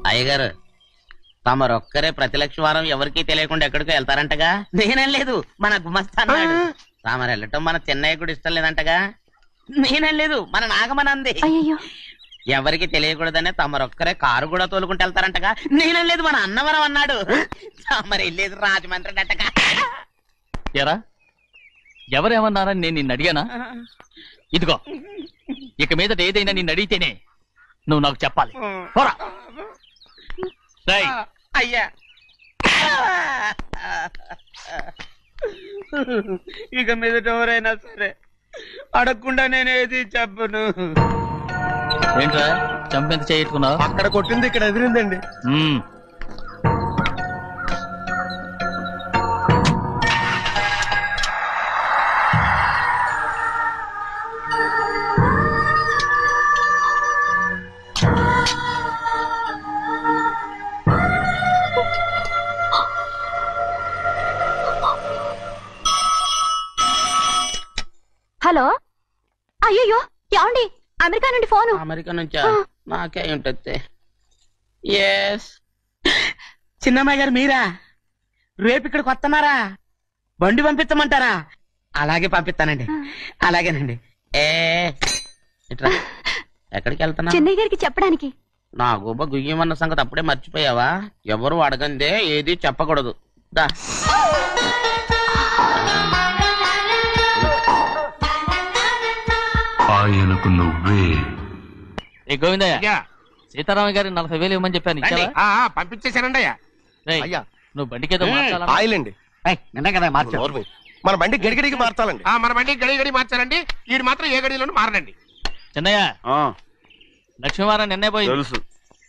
అయ్యగారు తమరొక్కరే ప్రతి లక్షవారం ఎవరికీ తెలియకుండా ఎక్కడికో వెళ్తారంటగా? నేనేం లేదు, మన గుమస్తా అన్నాడు. తామరు వెళ్ళటం మన చెన్నయ్య కూడా ఇష్టం లేదంటగా? నేనేం లేదు, మన నాగమనంది. ఎవరికి తెలియకూడదనే తమరొక్కరే కారు కూడా తోలుకుంటూ వెళ్తారంటగా? నేనేం లేదు, మన అన్నవరం అన్నాడు. తమరు వెళ్ళేది రాజమండ్రి అంటగా. ఎరా ఎవరేమన్నారని నేను నిన్ను అడిగానా? ఇదిగో ఇక మీదట ఏదైనా నిన్ను అడిగితేనే నువ్వు నాకు చెప్పాలి. అయ్యా ఇక మీదట ఎవరైనా సరే అడగకుండా నేనేది చెప్పను. ఏంట్రా చంపెంత చేయించుకున్నావు? అక్కడ కొట్టింది ఇక్కడ ఎదిరిందండి. హలో, అయ్యో ఏమండి? అమెరికా నుండి ఫోను. అమెరికా నుంచా? నాకే ఉంటుంది. చిన్నమ్మాయి గారు మీరా? రేపు ఇక్కడికి వస్తున్నారా? బండి పంపించమంటారా? అలాగే పంపిస్తానండి. అలాగేనండి. ఇట్రా. ఎక్కడికి వెళ్తున్నా? చెన్నై గారికి చెప్పడానికి. నా గుబ్బ గుయ్యమన్న సంగతి అప్పుడే మర్చిపోయావా? ఎవరు అడగందే ఏది చెప్పకూడదు. దా ఆయనకు నువ్వే. గోవిందయ్య, సీతారామ గారి 40,000 ఇవ్వమని చెప్పాను. పంపించేశానండి. అయ్యా నువ్వు బండికేదో ఆయిల్ అండి. మన బండి గడిగడికి మార్చాలండి. మన బండి గడిగడి మార్చాలండి. వీడు మాత్రం ఏ గడిలోనూ మారనండి. చిన్నయ్య, లక్ష్మీవారం నిన్నే పోయి తెలుసు.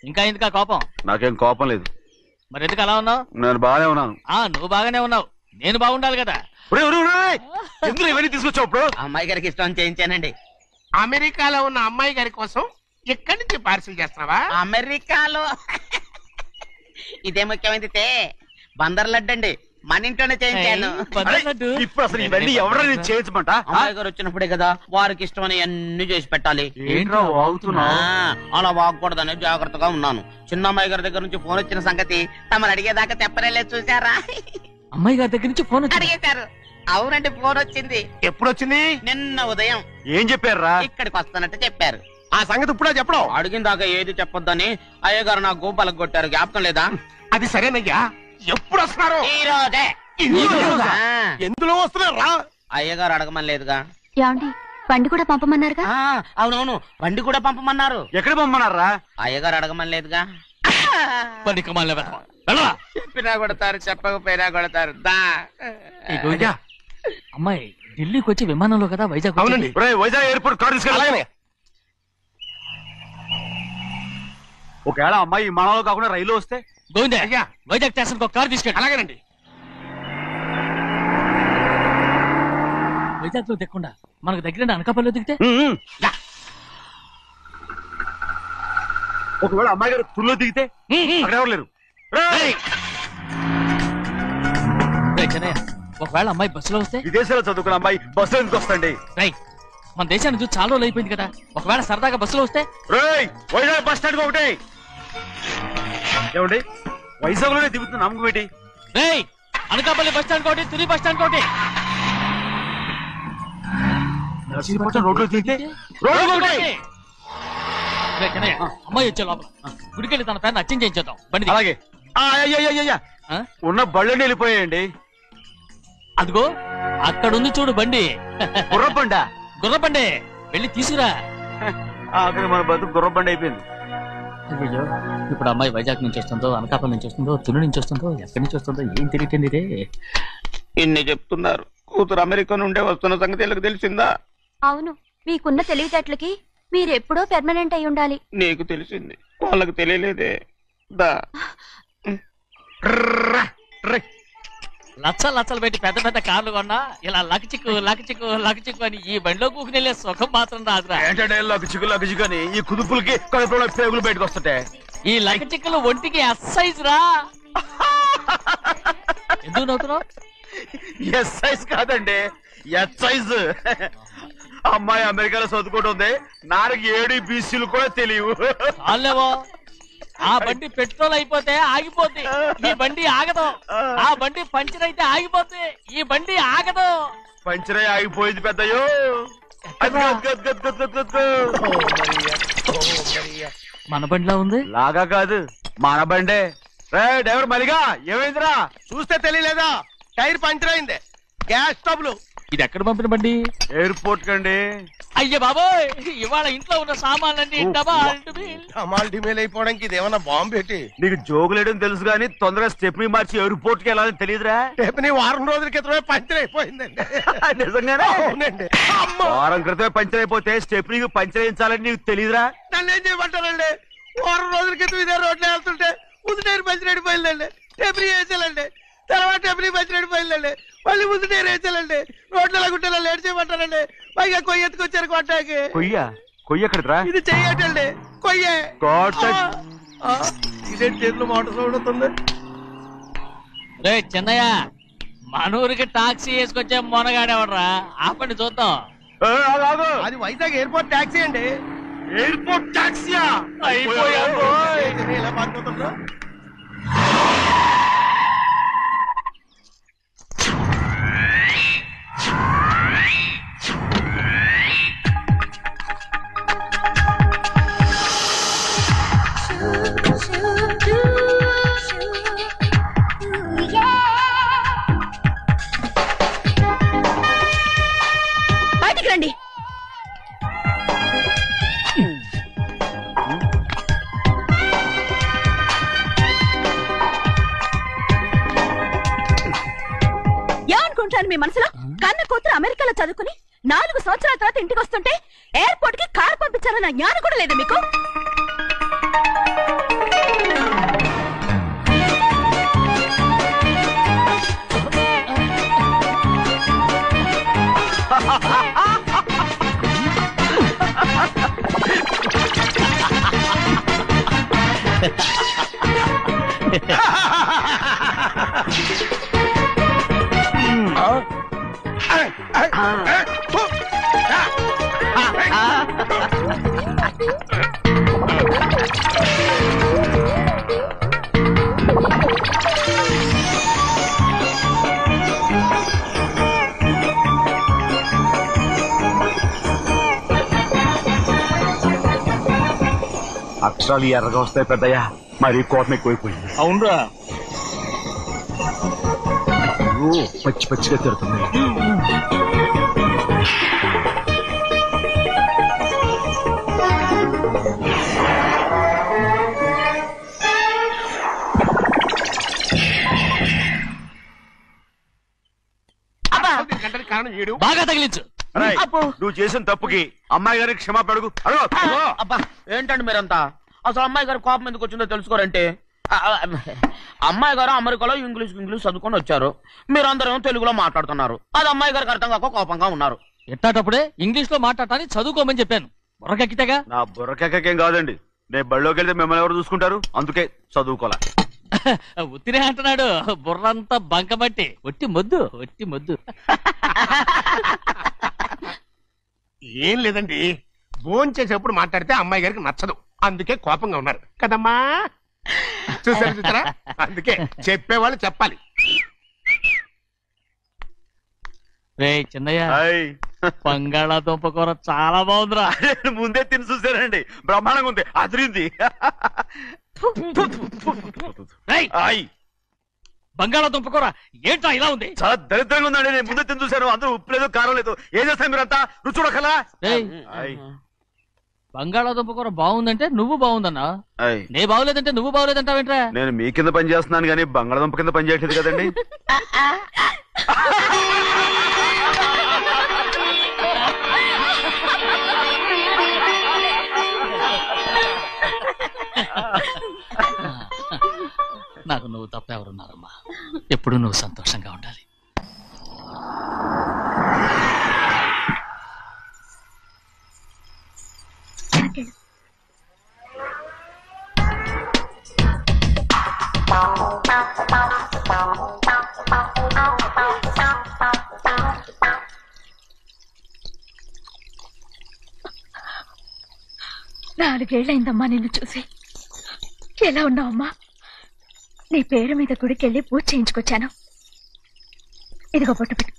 ఇంకా ఎందుకా కోపం? నాకేం కోపం లేదు. మరి ఎందుకు అలా ఉన్నావు? నేను బాగానే ఉన్నాను. నువ్వు బాగానే ఉన్నావు, నేను బాగుండాలి కదా. ఎందుకు ఇవన్నీ తీసుకొచ్చావు? అమ్మాయి గారికి ఇష్టం చేయించానండి. అమెరికాలో ఉన్న అమ్మాయి గారి కోసం ఎక్కడి నుంచి పార్సిల్ చేస్తున్నావా? అమెరికాలో ఇదే ముఖ్యమైనది. బందర్ లడ్డు అండి, మన ఇంట్లోనే చేయించాను. ఇప్పుడు అసలు ఇవన్నీ ఎవరైనా చేయించమంట? అమ్మాయి గారు వచ్చినప్పుడే కదా వారికి ఇష్టమని అన్ని చేసి పెట్టాలి. అలా వాగకూడదని జాగ్రత్తగా ఉన్నాను. చిన్న అమ్మాయి గారి దగ్గర నుంచి ఫోన్ వచ్చిన సంగతి తమరు అడిగేదాకా చెప్పలేదు. చూసారా? అమ్మాయి గారి దగ్గర నుంచి ఫోన్ అడిగేశారు. అవునండి, ఫోన్ వచ్చింది. ఎప్పుడు వచ్చింది? నిన్న ఉదయం. ఏం చెప్పారా? ఇక్కడికి వస్తానంటే చెప్పారు. ఆ సంగతి ఇప్పుడే చెప్పడం. అడిగిన దాకా ఏది చెప్పొద్దని అయ్యగారు నాకు గోపాలకు కొట్టారు. జ్ఞాపకం లేదా? అది సరేనయ్యా, ఎప్పుడు వస్తున్నారు? ఈ రోజే. ఎందులో వస్తున్నారా? అయ్యగారు అడగమని లేదుగా. ఏమండి బండి కూడా పంపమన్నారుగా? అవునవును, బండి కూడా పంపమన్నారు. ఎక్కడ పంపమన్నారా? అయ్యగారు అడగమని లేదుగా. చెప్పినా కొడతారు, చెప్పకపోయినా కొడతారు. అమ్మాయి ఢిల్లీకి వచ్చి విమానంలో కదా వైజాగ్. అవునండి, వైజాగ్ ఎయిర్పోర్ట్ కార్ తీసుకెళ్ళి. ఒకవేళ అమ్మాయి విమానంలో కాకుండా రైలు వస్తే? గోవిందే, వైజాగ్ స్టేషన్ ఒక కార్ తీసుకెళ్ళి. అలాగేనండి. వైజాగ్ లో దిక్కుండా మనకు దగ్గర అనకాపల్లిలో దిగితే? ఒకవేళ అమ్మాయి గారు తుల్లో దిగితే? అక్కడ ఎవరు లేరు. ఒకవేళ అమ్మాయి బస్సులో వస్తే? విదేశాల్లో చదువుకున్న అమ్మాయి బస్సులో ఎందుకు వస్తండి? మన దేశాన్ని చూసి చాలా రోజులు అయిపోయింది కదా, ఒకవేళ సరదాగా బస్సులో వస్తే? వైజాగ్ బస్ స్టాండ్ ఒకటి. ఏమండి వైజాగ్ లోనే దిగుతున్న నమ్మకం ఏంటి? అనకాపల్లి బస్ స్టాండ్ కోటి, తుని బస్ స్టాండ్ కోటి. రోడ్లో దిగితే అమ్మాయి వచ్చే లోపల గుడికెళ్ళి తన పేరుని అచ్చం చేయించేద్దాం బండి. అలాగే. ఉన్న బళ్ళని వెళ్ళిపోయాయండి. అదిగో అక్కడుంది చూడు బండి. గుర్రబండా? గుర్రబండి, వెళ్ళి తీసుకురా. అక్కడ మన బతుకు గుర్రబండి అయిపోయింది. అయ్యో, ఇప్పుడు అమ్మాయి వైజాగ్ నుంచి వస్తుందో, అనకాపల్లి నుంచి వస్తుందో, తుని నుంచి వస్తుందో, ఎక్కడి నుంచి వస్తుందో ఏం తెలియటండి ఇదే. ఇన్ని చెప్తున్నారు, కూతురు అమెరికా నుండే వస్తున్న సంగతి వీళ్ళకి తెలిసిందా? అవును, మీకున్న తెలివితేటలకి మీరెప్పుడో పెర్మనెంట్ అయి ఉండాలి. నీకు తెలిసింది, వాళ్ళకి తెలియలేదే. దా లచ్చలు పెట్టి పెద్ద పెద్ద కార్లు కొన్నా ఇలా లకచిక్కు లకచిక్కు లకచిక్కు అని ఈ బండిలో కూకుని వెళ్ళే సుఖం మాత్రం రాదురా. ఏంటంటే లకచిక్కు అని ఈ కుదుపులకి కడుపులో పేగులు బయటకు వస్తుంటాయి. ఈ లకచిక్కులు ఒంటికి ఎక్సైజ్ రా. ఎందుకు నవ్వుతున్నావు? ఎక్సైజ్ కాదండి, ఎక్సైజ్. అమ్మాయి అమెరికాలో చదువుకుంటుంది, నాకు 7 BCలు కూడా తెలియవు. చాలేవో ఆ బండి పెట్రోల్ అయిపోతే ఆగిపోద్ది, ఈ బండి ఆగదు. ఆ బండి పంచర్ అయితే ఆగిపోద్ది, ఈ బండి ఆగదు. పంచరే ఆగిపోయింది పెద్దయ్యో. మన బండిలా ఉంది. లాగా కాదు మన బండే. డ్రైవర్ మరిగా ఏమైందిరా? చూస్తే తెలియలేదా? టైర్ పంచర్ అయింది. Gas trouble. ఇది ఎక్కడ పంపిన బండి? ఎయిర్పోర్ట్ కండి. అయ్య బాబోయ్, ఇవాళ ఇంట్లో ఉన్న సామాన్లన్నీ డబాల్ డిమేల్ అయిపోవడానికి ఇది ఏమన్నా బాంబు పెట్టి. నీకు జోగులేయడం తెలుసు కానీ తొందరగా స్టెప్ని మార్చి ఎయిర్పోర్ట్ కి వెళ్ళాలని తెలియదురా? రేపు వారం రోజుల క్రితమే పంచర్ అయిపోయిందండి. నిజంగానే? అవునండి. వారం క్రితమే పంచర్ అయిపోతే స్టెప్నీకి పంచర్ వేయించాలని నీకు తెలియదురా? నన్ను ఏం చేయమంటారండి? వారం రోజుల క్రితం ఇదే రోడ్లో వెళ్తుంటే ముందు టైర్ పంచర్ అయిపోయిందండి. టెబ్రీ వేసాలండి. తర్వాత టెబ్రీ పంచర్ అయిపోయిందండి. మళ్ళీ ముందు టైర్ వేసాలండి. రోడ్లలో గుట్టలో లేట్ చేయమంటారండి. పైగా కొయ్య ఎత్తుకొచ్చారు కొట్టాకి. కొయ్య ఎక్కడిరా? ఇది చెయ్యటండి. కొయ్యే. ఇదే చేతులు మోటార్ సౌండ్ అవుతుంది. రే చిన్నయ్య, మనూరికి టాక్సీ వేసుకొచ్చే మొనగాడేవడరా? ఆపండి చూద్దాం. అది వైజాగ్ ఎయిర్పోర్ట్ టాక్సీ అండి. ఎయిర్పోర్ట్ టాక్సీయా? ఇలా మాట్లాడుతుండ్రా? బయటికి రండి. ఏమనుకుంటాను మీ మనసులో? కన్న కూతురు అమెరికాలో చదువుకుని 4 సంవత్సరాల తర్వాత ఇంటికి వస్తుంటే ఎయిర్పోర్ట్ కి కార్ పంపించాలన్న జ్ఞానం కూడా లేదు మీకు? అక్షరాలు ఎర్రగా వస్తాయి పెద్దయ్యా. మరి కోపం ఎక్కువైపోయింది. అవునరా, పచ్చి పచ్చిగా తిడుతుంది. బాగా తగిలించు. నువ్వు చేసిన తప్పుకి అమ్మాయి గారికి క్షమాపణ అడుగు. అబ్బా ఏంటండి మీరంతా? అసలు అమ్మాయి గారు కోపం ఎందుకు వచ్చిందో తెలుసుకోరంటే, అమ్మాయి గారు అమెరికాలో ఇంగ్లీష్ చదువుకొని వచ్చారు. మీరందరూ తెలుగులో మాట్లాడుతున్నారు. అది అమ్మాయి గారికి అర్థం కాక కోపంగా ఉన్నారు. ఎట్టాటప్పుడే ఇంగ్లీష్ లో మాట్లాడటానికి చదువుకోమని చెప్పాను. బుర్రకెక్కితేగా. నా బుర్రకెక్కకేం కాదండి. నేను బళ్ళోకి వెళ్తే మిమ్మల్ని ఎవరు చూసుకుంటారు? అందుకే చదువుకోలే. ఉత్తినే అంటున్నాడు. బుర్రంతా బంకబట్టి ఒట్టి మొద్దు, ఒట్టి మొద్దు. ఏం లేదండి, భోజనం చేసేప్పుడు మాట్లాడితే అమ్మాయి గారికి నచ్చదు. అందుకే కోపంగా ఉన్నారు కదమ్మా. చూసారా? అందుకే చెప్పేవాళ్ళు చెప్పాలి. రే చిన్నయ్య, బంగాళాదుంప కూర చాలా బాగుందిరా. ముందే తిని చూసానండి, బ్రహ్మాండంగా ఉంది, అదిరింది. బంగాళాదుంప కూర ఏంటా ఇలా ఉంది? చాలా దరిద్రంగా ఉందండి. నేను ముందే తిని చూశాను. అందరూ ఉప్పు లేదు, కారం లేదు. ఏం చేస్తాను మీరంతా? రుచి చూడకలా. బంగాళాదుంప కూర బాగుందంటే నువ్వు బాగుందన్నా, నే బాగులేదంటే నువ్వు బాగులేదంటావేంట్రా? నేను మీ కింద పని చేస్తున్నాను కానీ బంగాళాదుంప కింద పని చేయట్లేదు కదండి. నాకు నువ్వు తప్ప ఎవరున్నారమ్మా? ఎప్పుడు నువ్వు సంతోషంగా ఉండాలి. నాలుగేళ్లైందమ్మా నిన్ను చూసి. ఎలా ఉన్నావమ్మా? నీ పేరు మీద గుడికెళ్ళి పూజ చేయించుకొచ్చాను. ఇదిగో బొట్టు పెట్టు.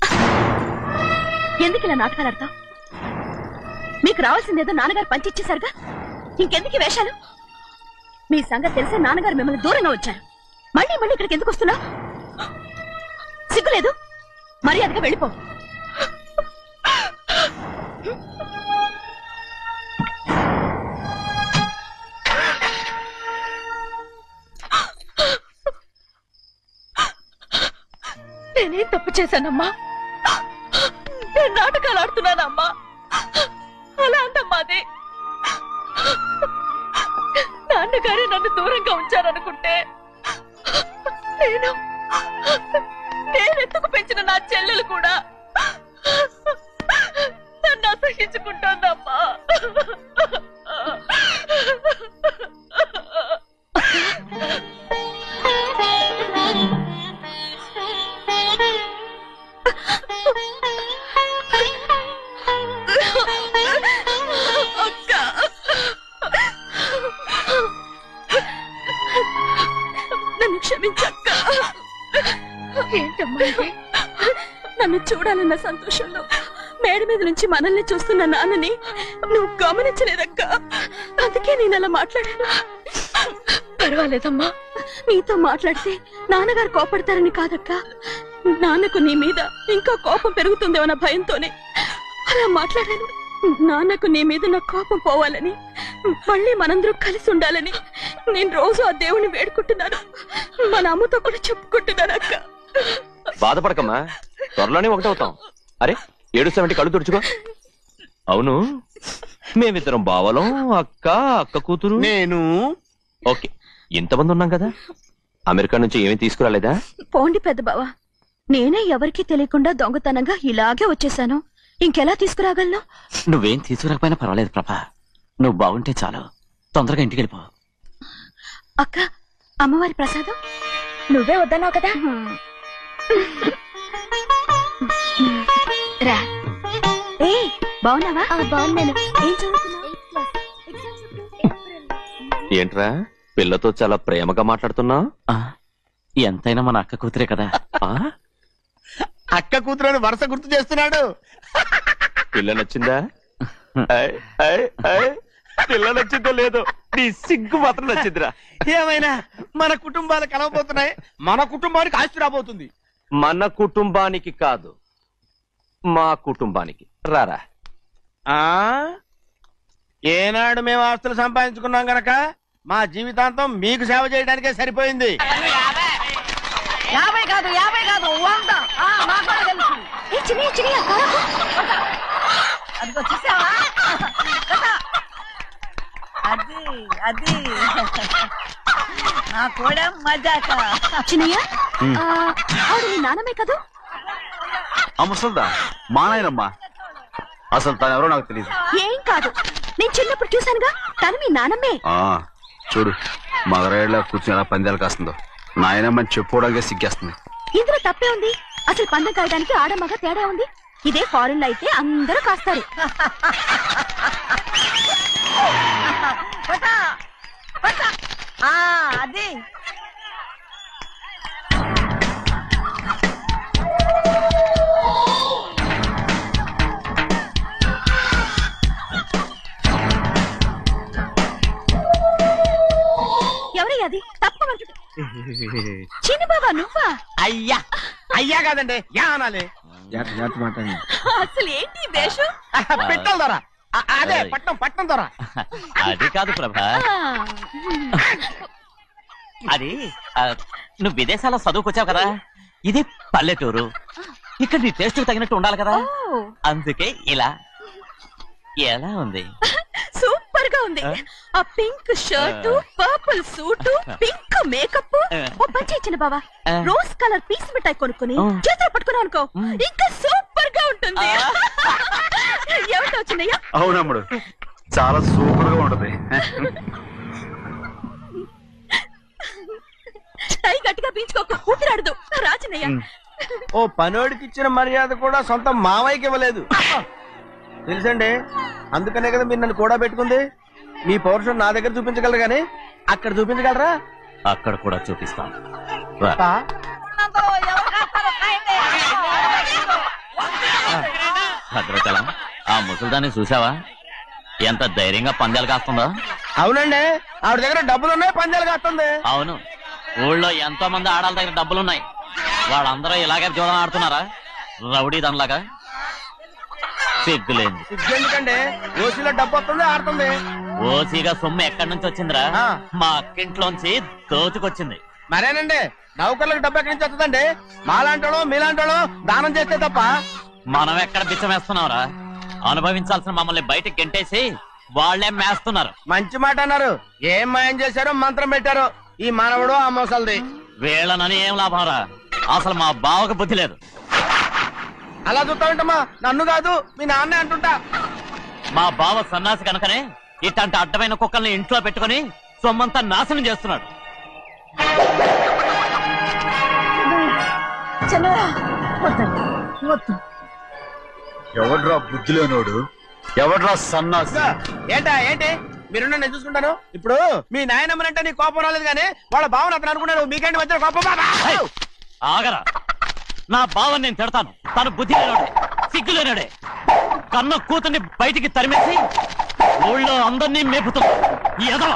ఎందుకు ఇలా నాటకాలు ఆడతావు? మీకు రావాల్సిందేదో నాన్నగారు పంచిచ్చేశారుగా, ఇంకెందుకు ఈ వేషాలు? మీ సంగతి తెలిసే నాన్నగారు మిమ్మల్ని దూరంగా వచ్చారు. మళ్ళీ మళ్ళీ ఇక్కడికి ఎందుకు వస్తున్నా? సిగ్గులేదు? మర్యాదగా వెళ్ళిపో. నేనేం తప్పు చేశానమ్మా? నేను నాటకాలు ఆడుతున్నానమ్మా. అలా అందమ్మా అది. నాన్నగారే నన్ను దూరంగా ఉంచారనుకుంటే నేనెత్తుకు పెంచిన నా చెల్లెలు కూడా నన్ను అసహించుకుంటోందమ్మా. నన్ను క్షమించక్క. ఏంటమ్మా నన్ను చూడాలన్న సంతోషంలో మేడ మీద నుంచి మనల్ని చూస్తున్న నాన్నని నువ్వు గమనించలేదక్క. అందుకే నేను అలా మాట్లాడాను. పర్వాలేదమ్మా, నీతో మాట్లాడితే నాన్నగారు కోపడతారని కాదక్క. నాన్నకు నీ మీద ఇంకా కోపం పెరుగుతుందేమన్న భయంతోనే అలా మాట్లాడాను. నాన్నకు నీ మీద నా కోపం పోవాలని, మళ్ళీ మనందరూ కలిసి ఉండాలని నేను రోజు ఆ దేవుని వేడుకుంటున్నాను. మన అమ్మతో కూడా చెప్పుకుంటున్నాను అక్క. బాధపడకమ్మా, త్వరలోనే ఒకటవుతాం. అరే 770 కళ్ళు తుడుచుకో. అవును, మేమిద్దరం బావలం, అక్క కూతురు, నేను. ఓకే, ఇంతమంది ఉన్నాం కదా. అమెరికా నుంచి ఏమీ తీసుకురాలేదా? పోండి పెద్ద బావ, నేనే ఎవరికీ తెలియకుండా దొంగతనంగా ఇలాగే వచ్చేసాను. ఇంకెలా తీసుకురాగలను? నువ్వేం తీసుకురాకపోయినా పర్వాలేదు ప్రభా, నువ్వు బాగుంటే చాలు. తొందరగా ఇంటికి వెళ్ళిపో. అక్క, అమ్మవారి ప్రసాదం నువ్వే వద్దన్నావు కదా. రా. ఏ బాగున్నావా? బాగున్నాను. ఏం చదువుతున్నావు? ఏంట్రా పిల్లతో చాలా ప్రేమగా మాట్లాడుతున్నావు? ఎంతైనా మన అక్క కూతురే కదా. అక్క కూతురని వరుస గుర్తు చేస్తున్నాడు. పిల్ల నచ్చిందా? పిల్ల నచ్చిందో లేదో, నీ సిగ్గు మాత్రం నచ్చిందిరా. ఏమైనా మన కుటుంబాలు కలవబోతున్నాయి. మన కుటుంబానికి ఆస్తి రాబోతుంది. మన కుటుంబానికి కాదు, మా కుటుంబానికి. రారా. ఏనాడు మేము ఆస్తులు సంపాదించుకున్నాం గనక మా జీవితాంతం మీకు సేవ చేయడానికే సరిపోయింది. 50 కాదు 100. అదిగో చూసావా? అది నా కూడా మజాక. చిన్నయ్య, ఆవిడ నీ నాన్నమే కదా? ముసల్దా మా నాయనమ్మా. అసలు తను ఎవరో నాకు తెలియదు. ఏం కాదు, నేను చిన్నప్పుడు చూశానుగా. తను మీ నాన్నమే. చూడు మగరాయిలా కూర్చుని ఎలా పందాలు కాస్తుందో. నాయనమ్మని చెప్పుకోవడానికి సిగ్గేస్తుంది. ఇందులో తప్పే ఉంది? అసలు పందెం కాయడానికి ఆడమగ తేడా ఉంది. ఇదే ఫారెన్ లో అయితే అందరూ కాస్తారు. అది ఎవరయ్యా? అది తప్పమంటుంది. చిన్న బాబా నువ్వా? అయ్యా కాదండి, యా అనాలి. అసలు ఏంటి వేషం? పెట్టాల ద్వారా. అదే పట్నం ద్వారా. అది కాదు ప్రభా, అది నువ్వు విదేశాల్లో చదువుకొచ్చావు కదా. ఇది పల్లెటూరు, ఇక్కడ నీ టేస్ట్ తగినట్టు ఉండాలి కదా. అందుకే ఇలా. ఎలా ఉంది? సూపర్ గా ఉంది. ఆ pink shirt, purple suit, pink makeup. ఓ పని ఇచ్చిన బావా, రోజ్ కలర్ పీస్ మిఠాయి కొనుక్కుని చేతులు పట్టుకున్నావు అనుకో, ఇంకా సూపర్ గా ఉంటుంది. ఏమిటో వచ్చిందయ్యా? అవునమ్ముడు, చాలా సూపర్ గా ఉంటది. టై గట్టిగా పీంచుకోకు, ఊపిరాడదు. రాచినయ్య, ఓ పనోడికి ఇచ్చిన మర్యాద కూడా సొంత మావయ్యకి ఇవ్వలేదు. తెలుసండి, అందుకనే కదా మీరు నన్ను కూడా పెట్టుకుంది. మీ పౌరుషం నా దగ్గర చూపించగలరు గానీ అక్కడ చూపించగలరా? అక్కడ కూడా చూపిస్తాను రా. భద్రతల ఆ ముసలిదాన్ని చూసావా? ఎంత ధైర్యంగా పందాలు కాస్తుందో. అవునండి, ఆవిడ దగ్గర డబ్బులు ఉన్నాయి, పందాలు కాస్తుంది. అవును, ఊళ్ళో ఎంతో మంది ఆడాళ్ళ దగ్గర డబ్బులున్నాయి. వాళ్ళందరూ ఇలాగే జోదం ఆడుతున్నారా రౌడీ దానిలాగా? సిగ్గులేదు. ఎందుకండి ఓసీలో డబ్బు వస్తుంది, ఆడుతుంది. ఓసీగా సొమ్ము ఎక్కడి నుంచి వచ్చిందిరా? మా అక్కింట్లోంచి దోచుకొచ్చింది. మరేనండి, నౌకర్లకు డబ్బు ఎక్కడి నుంచి వస్తుందండి? మాలాంటోళ్ళు మీలాంటోళ్ళు దానం చేస్తే తప్ప. మనం ఎక్కడ బిచ్చం వేస్తున్నావురా? అనుభవించాల్సిన మమ్మల్ని బయటకు గెంటేసి వాళ్లే మేస్తున్నారు. మంచి మాట అన్నారు. ఏం మాయం చేశారో మంత్రం పెట్టారు ఈ మానవుడు ఆ మోసల్ది. వీళ్ళనని ఏం లాభంరా? అసలు మా బావకు బుద్ధి లేదు. అలా చూస్తా ఉంటామా? నన్ను కాదు మీ నాన్నే అంటుంటా. మా బావ సన్నాసి కనుకనే ఇట్లాంటి అడ్డమైన కుక్కల్ని ఇంట్లో పెట్టుకుని సొమ్మంతా నాశనం చేస్తున్నాడు. ఎవడ్రా బుద్ధిలోనోడు? ఎవడ్రా సన్నాసి? ఏంటా ఏంటి? మీరు నేను చూసుకుంటాను. ఇప్పుడు మీ నాయనమ్మనంటే నీ కోపం రాలేదు కానీ వాళ్ళ భావన అతను అనుకున్నాడు. మీకేంటి మధ్య కోపం? ఆగరా, నా బావని నేను తిడతాను. తను బుద్ధి లేనాడే, సిగ్గు లేనాడే. కన్న కూతుర్ని బయటికి తరిమేసి ఊళ్ళో అందరినీ మేపుతున్నా. ఎదవ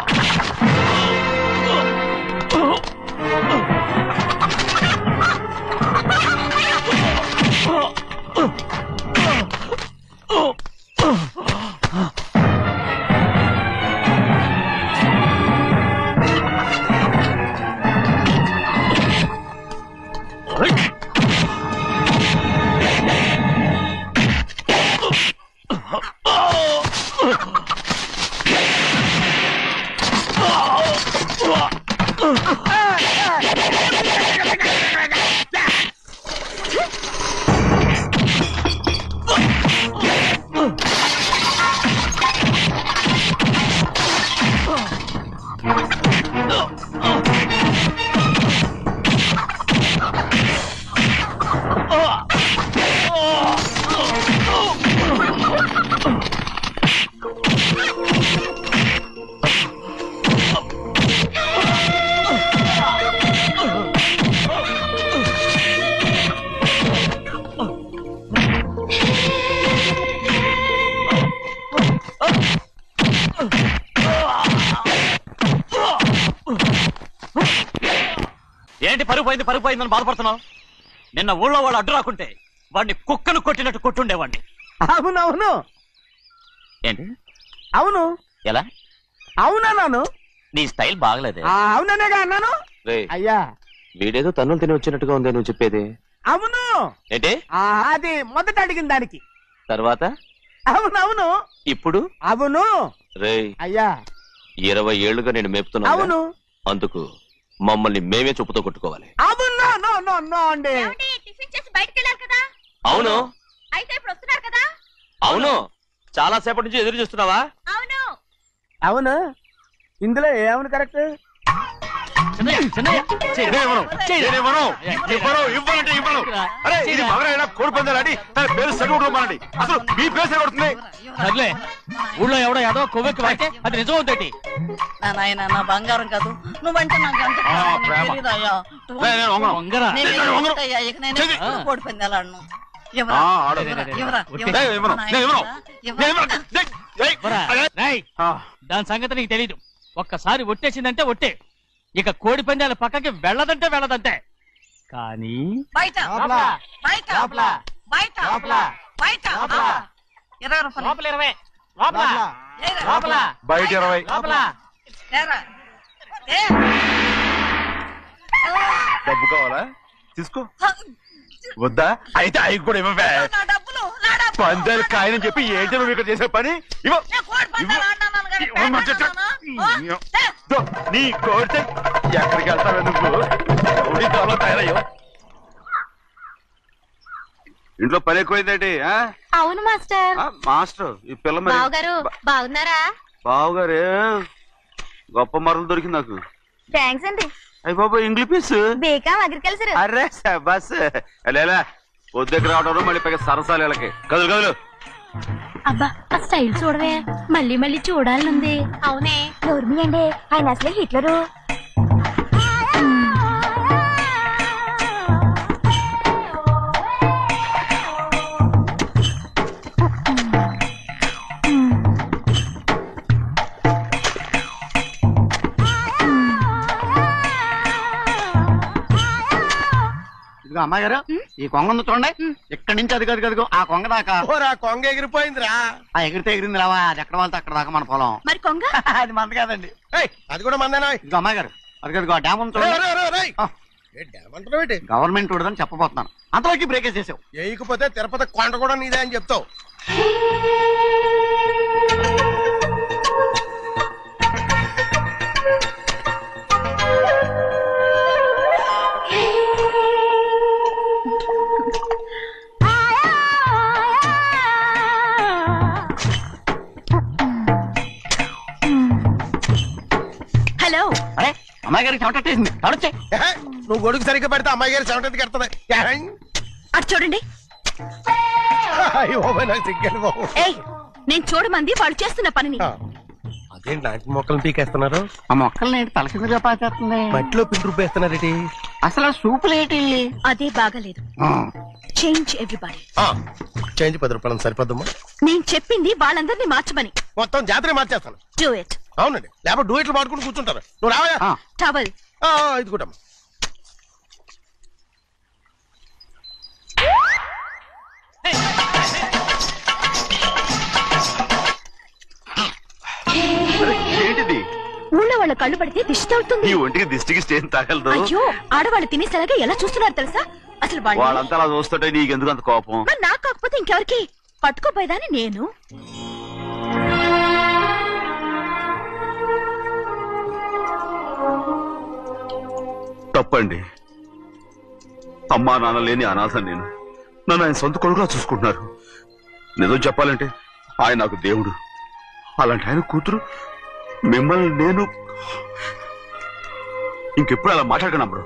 ఏంటి? పరుగు పోయిందని బాధపడుతున్నావు? నిన్న ఊళ్ళో వాళ్ళు అడ్డు రాకుంటే వాడిని కుక్కను కొట్టినట్టు కొట్టుండేవాడిని. అవునవును. ఏంటి? అవును. ఎలా? అవునన్నాను. నీ స్టైల్ బాగలేదే. అవుననేగా అన్నాను. అయ్యా, వీడేదో తన్నులు తిని వచ్చినట్టుగా ఉంది నువ్వు చెప్పేది. అవును. ఏంటి? అది మొదట అడిగిన దానికి తర్వాత అవునవును. ఇప్పుడు అవును. రే అయ్యా, 20 ఏళ్లుగా నేను మేపుతున్నా. అవును. అందుకు మమ్మల్ని మేమే చెప్పుతో కొట్టుకోవాలి. అవును. నో అండి. టిఫిన్ చేసి బయటికి వెళ్ళారు కదా? అవును. అయితే ఇప్పుడు వస్తున్నారు కదా? అవును. చాలా సేపటి నుంచి ఎదురు చూస్తున్నావా? అవును. అవును. ఇందులో ఏమను కరెక్ట్? సర్లే, ఊళ్ళో ఎవడో ఏదో కొవ్వెక్కి వాడితే అది నిజం అవుతాయి. నాయన నా బంగారం కాదు, నువ్వంటే నాకు కోడి పందాలను దాని సంగతి నీకు తెలీదు. ఒక్కసారి ఒట్టేసిందంటే ఒట్టే. ఇక కోడి పందాల పక్కకి వెళ్ళదంటే వెళ్ళదంటే. కానీ బయట బయట బయట బయట 20 రూపాయలు లోపల 20 లోపల లోపల బయట 20 లోపల. డబ్బు కావాలా? తీసుకో. వద్దా? అయితే అవి కూడా ఇవ్వవే. పందాలు కాయని చెప్పి ఏంటి నువ్వు ఇక్కడ చేసే పని? నీ కోరితే ఎక్కడికి వెళ్తావే నువ్వు? తయారయ్యో. ఇంట్లో పని ఎక్కువైందండి. అవును మాస్టర్. మాస్టర్ ఈ పిల్ల మరి బావగారు బాగున్నారా? బావగారే గొప్ప మరలు దొరికింది నాకు. థ్యాంక్స్ అండి. అయ్యి బాబు ఇంగ్లీష్ బీకామ్ అగ్రికల్చర్. అరే బస్ లేదా వద్దకు రావడం మళ్ళీ పైగా సరసాలు వీళ్ళకి. కదులు కదులు అబ్బా ఆ స్టైల్ చూడవే, మళ్ళీ మళ్ళీ చూడాలనుంది. అవునే, నోర్మి అండి, ఆయన అసలే హిట్లరు. అమ్మాయి గారు, ఈ కొంగ ఉంది చూడండి, ఇక్కడి నుంచి అది కదిగో ఆ కొంగ దాకా. కొంగ ఎగిరిపోయిందిరా. ఆ ఎగిరితే ఎగిరింది రావా, అది ఎక్కడ వాళ్ళతో అక్కడ దాకా మన పొలం. మరి కొంగ అది మంద కాదండి, అది కూడా మందేనా. ఇదిగో అమ్మాయి గారు, అది కదిగో డ్యామ్ ఉంది చూడండి. గవర్నమెంట్ ఉండదని చెప్పబోతున్నాను, అంతలోకి బ్రేక్ వేసేసావు. వేయకపోతే తిరుపతి కొండ కూడా నీదే అని చెప్తావు. హలో. అరే అమ్మాయి గారికి చెమటేసింది, తడొచ్చే. నువ్వు గొడుగు సరిగ్గా పెడితే అమ్మాయి గారి చెమటకి కడుతుంది. అటు చూడండి. ఏయ్, నేను చూడమంది వాళ్ళు చేస్తున్న పనిని. అదేంటి నాటి మొక్కలు పీకేస్తున్నారు? ఆ మొక్కల్ని తల కిందగా పాచేస్తుంది. మట్టిలో పిండి రూపేస్తున్నారేటి? అసలు సూపులేటి? అదే బాగాలేదు. Change everybody. చేంజ్ 10 రూపాయలు సరిపోద్దమ్మా. నేను చెప్పింది వాళ్ళందరినీ మార్చమని. మొత్తం జాతర మార్చేస్తాను. Do it. అవునండి, లేకపోతే డూయిట్లు మాడుకుంటూ కూర్చుంటారు. నువ్వు రావా? టవల్ ఇది కూడా ఏంటిది? ఊళ్ళో వాళ్ళ కళ్ళు పడితే దిష్టి తగులుతుంది. ఈ ఒంటికి దిష్టికి స్టేన్ తగలదు. అయ్యో, ఆడవాళ్ళు తినేసేలాగా ఎలా చూస్తున్నారు తెలుసా? అసలు వాళ్ళంతా అలా చూస్తుంటే నీకెందుకు అంత కోపం? మరి నాకు కాకపోతే ఇంకెవరికి? పట్టుకోపోయేదాన్ని నేను. తప్పండి. అమ్మా నాన్న లేని అనాథ నేను. నన్ను ఆయన సొంత కొడుకులా చూసుకుంటున్నారు. నిజం చెప్పాలంటే ఆయన నాకు దేవుడు. అలాంటి ఆయన కూతురు మిమ్మల్ని నేను ఇంకెప్పుడు అలా మాట్లాడగలను బ్రో.